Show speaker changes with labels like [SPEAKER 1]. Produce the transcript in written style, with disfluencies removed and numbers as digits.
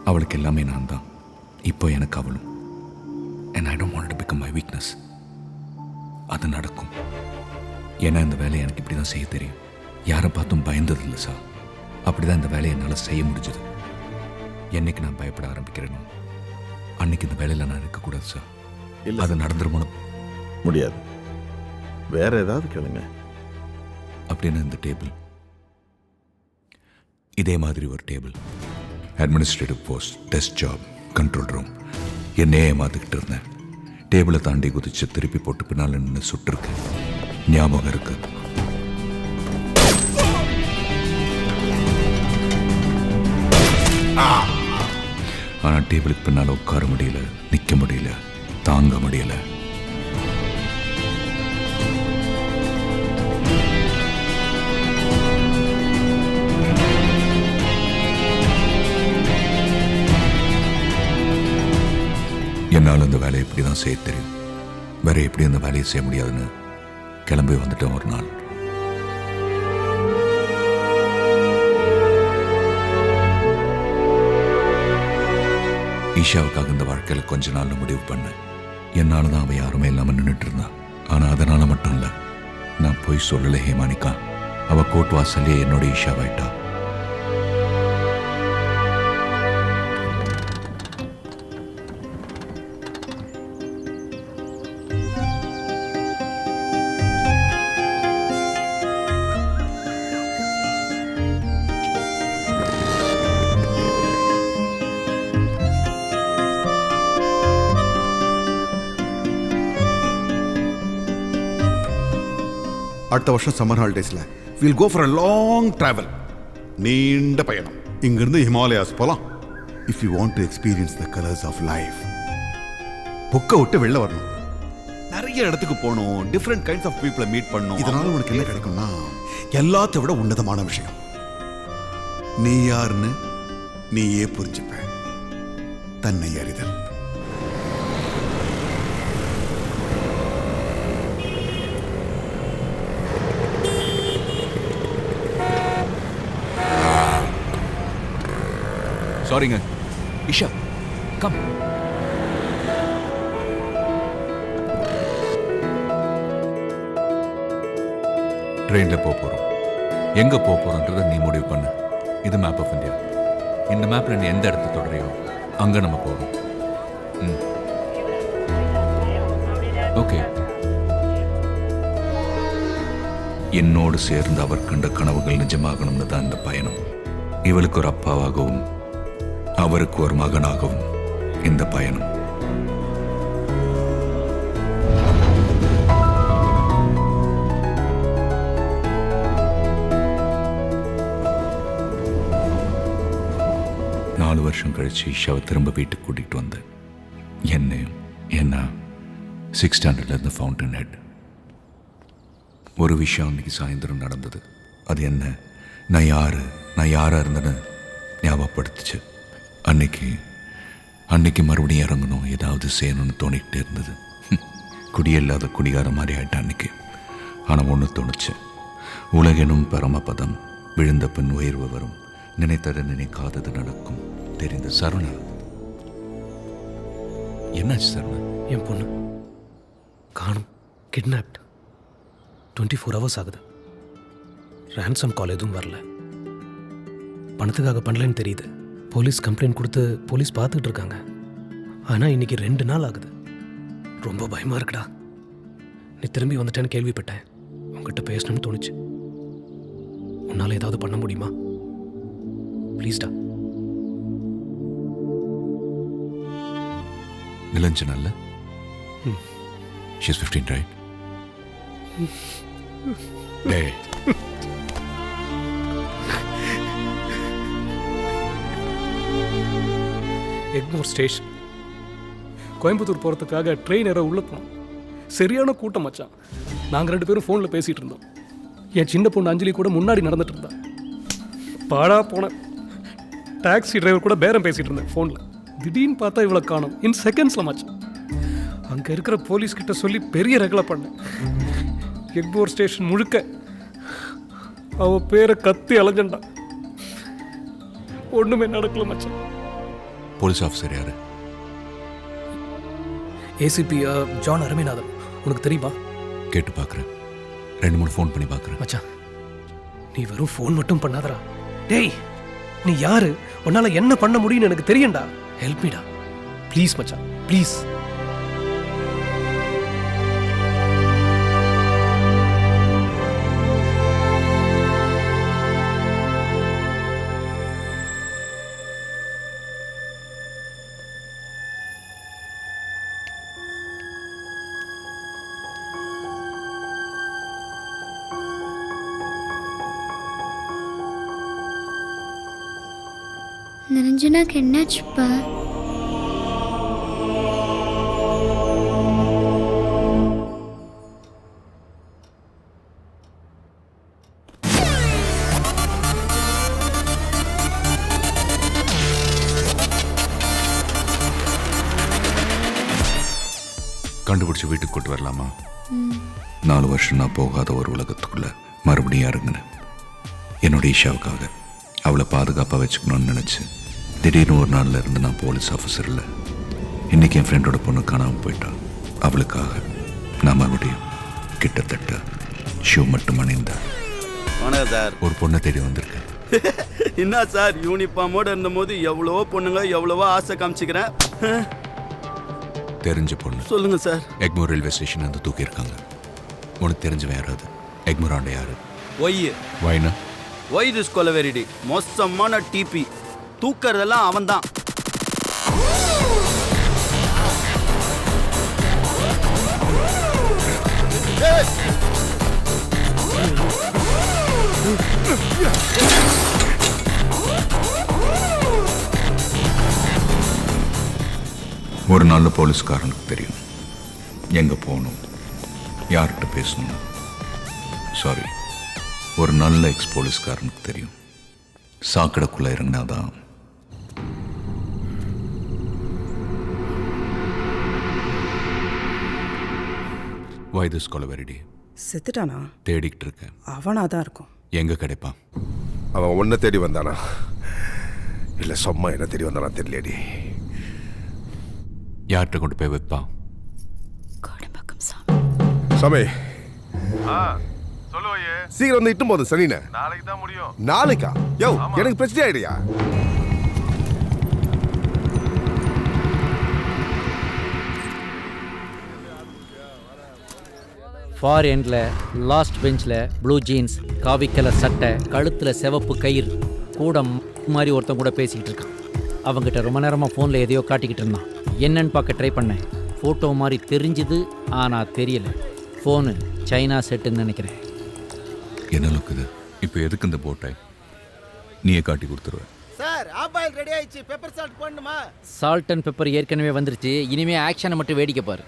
[SPEAKER 1] அவளுக்கு எல்லாமே நான் தான். இப்போ எனக்கு அவளும். And I don't want to become my weakness. அது நடக்கும். ஏன்னா இந்த வேலையை எனக்கு இப்படி தான் செய்ய தெரியும். யாரை பார்த்தும் பயந்ததில்லை சார். அப்படி தான் இந்த வேலையை என்னால் செய்ய முடிஞ்சது. என்னைக்கு நான் பயப்பட ஆரம்பிக்கிறேனோ அன்னைக்கு இந்த வேலையில் நான் இருக்கக்கூடாது சார்.
[SPEAKER 2] இல்லை,
[SPEAKER 1] அது நடந்துருமோ?
[SPEAKER 2] முடியாது. வேற ஏதாவது கேளுங்க.
[SPEAKER 1] அப்படின்னு இந்த டேபிள், இதே மாதிரி ஒரு table, administrative post, desk job, control room, என்னையே ஏமாத்துக்கிட்டு இருந்தேன். டேபிளை தாண்டி குதிச்சு திருப்பி போட்டு பின்னால் நின்று சுட்டிருக்கேன். ஞாபகம் இருக்கு. ஆனால் டேபிளுக்கு பின்னால் உட்கார முடியல, நிற்க முடியல, தாங்க முடியல. என்னால் அந்த வேலையை இப்படி தான் செய்ய தெரியும். வேற எப்படி அந்த வேலையை செய்ய முடியாதுன்னு கிளம்பி வந்துட்டேன் ஒரு நாள். ஈஷாவுக்காக இந்த வாழ்க்கையில் கொஞ்ச நாள் முடிவு பண்ணேன். என்னால் தான் அவள் யாருமே இல்லாமல் நின்றுட்டு இருந்தா. ஆனால் அதனால மட்டும் இல்லை, நான் போய் சொல்லலை ஹேமானிகா. அவள் கோர்ட் வாசல்லே என்னோட ஈஷாவாயிட்டா.
[SPEAKER 3] அடுத்த வருஷம் சம்மர் ஹாலிடேஸில் will go for a long travel. நீண்ட பயணம். இங்கிருந்து ஹிமாலயாஸ் போகலாம். If you want to experience the colours of life. புக்கை விட்டு வெளில வரணும். நிறைய இடத்துக்கு போகணும். டிஃப்ரெண்ட் கைண்ட்ஸ் ஆஃப் பீப்புளை மீட் பண்ணணும். இதனால உனக்கு என்ன கிடைக்கும்னா, எல்லாத்தை விட உன்னதமான விஷயம், நீ யாருன்னு நீயே புரிஞ்சுப்ப. தன்னை அறிதல்.
[SPEAKER 1] சாரிங்க இஷா, கம். ட்ரெயினில் போகிறோம். எங்கே போகிறோன்றதை நீ முடிவு பண்ணு. இது மேப் ஆஃப் இந்தியா. இந்த மேப்பில் நீ எந்த இடத்த தொடரையோ அங்கே நம்ம போவோம். ஓகே. என்னோடு சேர்ந்து அவர் கண்ட கனவுகள் நிஜமாகணும்னு தான் இந்த பயணம். இவளுக்கு ஒரு அப்பாவாகவும் அவருக்கு ஒரு மகனாகவும் இந்த பயணம். நாலு வருஷம் கழிச்சு ஈஷாவை திரும்ப வீட்டுக்கு கூட்டிகிட்டு வந்தேன். என்ன 6th ஸ்டாண்டர்ட்லேருந்து ஃபவுண்டன் ஹெட். ஒரு விஷயம் அன்றைக்கி சாயந்தரம் நடந்தது. அது என்ன, நான் யாராக இருந்தேன்னு ஞாபகப்படுத்துச்சு. அன்னைக்கு மறுபடியும் இறங்கணும், ஏதாவது செய்யணும்னு தோணிக்கிட்டே இருந்தது. குடியில்லாத குடிகார மாதிரி ஆயிட்டேன் அன்னைக்கு. ஆனால் ஒன்று தோணுச்சு, உலகெனும் பரமபதம், விழுந்த பின் உயர்வு வரும், நினைத்தது நினைக்காதது நடக்கும். தெரிந்த சரவணா, என்னாச்சு சரவணா?
[SPEAKER 4] என் பொண்ணு காணும், கிட்னாப்ட். 24 hours ஆகுது. ரேன்சம் கால் எதுவும் வரல. பணத்துக்காக பண்ணலன்னு தெரியுது. போலீஸ் கம்ப்ளைண்ட் கொடுத்து போலீஸ் பார்த்துக்கிட்டு இருக்காங்க. ஆனால் இன்னைக்கு 2 நாள் ஆகுது. ரொம்ப பயமாக இருக்குடா. நீ திரும்பி வந்துட்டேன்னு கேள்விப்பட்டேன். உங்ககிட்ட பேசணும்னு தோணுச்சு. உன்னால் ஏதாவது பண்ண முடியுமா? ப்ளீஸ்டா.
[SPEAKER 1] நிலஞ்சனல்ல? She's 15, right? Hey.
[SPEAKER 4] Egmore station Coimbatore போகிறதுக்காக ட்ரெயின் ஏற உள்ள போனோம். சரியான கூட்டம் மச்சான். நாங்கள் 2 பேரும் ஃபோனில் பேசிகிட்டு இருந்தோம். என் சின்ன பொண்ணு அஞ்சலி கூட முன்னாடி நடந்துட்டு இருந்தா. பாடா போனேன். டாக்ஸி டிரைவர் கூட பேரம் பேசிகிட்டு இருந்தேன் ஃபோனில். திடீர்னு பார்த்தா இவ்வளோ காணும். இன் செகண்ட்ஸில் மச்சான். அங்கே இருக்கிற போலீஸ்கிட்ட சொல்லி பெரிய ரகலை பண்ணேன். எக்மோர் ஸ்டேஷன் முழுக்க அவள் பேரை கத்தி அலைஞ்சண்டா. ஒன்றுமே நடக்கல மச்சான்.
[SPEAKER 1] போலீஸ் ஆஃபீஸர் யாரு?
[SPEAKER 4] ACP John Arumainathan. உனக்கு தெரியுமா?
[SPEAKER 1] கேட்டு பார்க்குறேன். 2-3 ஃபோன் பண்ணி பார்க்குறேன்.
[SPEAKER 4] மச்சான், நீ வெறும் ஃபோன் மட்டும் பண்ணாதடா. டேய், நீ யாரு? உன்னால என்ன பண்ண முடியும்னு எனக்கு தெரியும்டா. ஹெல்ப் மீடா ப்ளீஸ் மச்சான், ப்ளீஸ்.
[SPEAKER 5] நிரஞ்சனாக்கு என்னாச்சுப்பா?
[SPEAKER 1] கண்டுபிடிச்சி வீட்டுக்கு கூட்டு வரலாமா? 4 வருஷம் நான் போகாத ஒரு உலகத்துக்குள்ள மறுபடியும் இறங்கினேன். என்னோட ஈஷாவுக்காக அவளை பாதுகாப்பாக வச்சுக்கணும்னு நினச்சி திடீர்னு ஒரு நாளில் இருந்து நான் போலீஸ் ஆஃபீஸர் இல்லை. இன்றைக்கி என் ஃப்ரெண்டோட பொண்ணு காணாமல் போயிட்டான். அவளுக்காக நான் மறுபடியும் கிட்டத்தட்ட ஷூ மட்டும் அணிந்த
[SPEAKER 6] வணக்கம் சார்.
[SPEAKER 1] ஒரு பொண்ணை தேடி வந்திருக்கேன்.
[SPEAKER 6] என்ன சார், யூனிஃபார்மோடு இருந்தபோது எவ்வளவோ பொண்ணுங்க எவ்வளவோ ஆசை காமிச்சிக்கிறேன்.
[SPEAKER 1] தெரிஞ்ச பொண்ணு.
[SPEAKER 6] சொல்லுங்க சார்.
[SPEAKER 1] எக்மோர் ரயில்வே ஸ்டேஷன் வந்து தூக்கியிருக்காங்க. உனக்கு தெரிஞ்சவன் யாராவது? எக்மோர் ஆண்ட யாரு?
[SPEAKER 6] ஒய்
[SPEAKER 1] வைனா?
[SPEAKER 6] ஒய் திஸ் கொலவெரிடி மோசமான டிபி. தூக்கறதெல்லாம் அவன் தான்.
[SPEAKER 1] ஒரு நல்ல போலீஸ்காரனுக்கு தெரியும் எங்கே போகணும், யார்கிட்ட பேசணும். சாரி, ஒரு நல்ல எக்ஸ் போலீஸ்காரனுக்கு தெரியும் சாக்கடைக்குள்ளே இறங்கினாதான். Why this Kolaveri Di?
[SPEAKER 7] செத்துட்டானா?
[SPEAKER 1] தேடிக்கிட்டு இருக்கேன்.
[SPEAKER 7] அவனாக தான் இருக்கும்.
[SPEAKER 1] எங்கே கிடைப்பான்?
[SPEAKER 8] அவன் உன்னை தேடி வந்தானா இல்லை சும்மா என்ன தேடி வந்தானா தெரியலடி.
[SPEAKER 1] யார்கிட்ட கொண்டு போய் வைப்பான்?
[SPEAKER 5] கோடம்பாக்கம் சாமி.
[SPEAKER 8] சாமி சீக்கிரம் வந்து இட்டும் போது சனின. நாளைக்கு தான் முடியும். நாளைக்கா? யோ, எனக்கு பிரச்சனை ஆயிடுயா.
[SPEAKER 9] ஃபார் எண்டில் லாஸ்ட் பெஞ்சில் ப்ளூ ஜீன்ஸ், காவி கலர் சட்டை, கழுத்தில் சிவப்பு கயிறு கூட மாதிரி ஒருத்தன் கூட பேசிக்கிட்டு இருக்கான். அவங்ககிட்ட ரொம்ப நேரமாக ஃபோனில் எதையோ காட்டிக்கிட்டு இருந்தான். என்னன்னு பார்க்க ட்ரை பண்ணேன். ஃபோட்டோ மாதிரி தெரிஞ்சுது, ஆனால் தெரியல. ஃபோனு சைனா செட்டுன்னு நினைக்கிறேன்.
[SPEAKER 1] என்ன லுக்குது? இப்போ எதுக்கு இந்த போட்டை? நீயே காட்டி கொடுத்துருவேன்.
[SPEAKER 6] சார், ஆபாயில் ரெடி ஆயிடுச்சு. பெப்பர் சால்ட் போடணுமா?
[SPEAKER 9] சால்ட் அண்ட் பெப்பர் ஏற்கனவே வந்துருச்சு. இனிமேல் ஆக்ஷனை மட்டும் வேடிக்கை பாரு.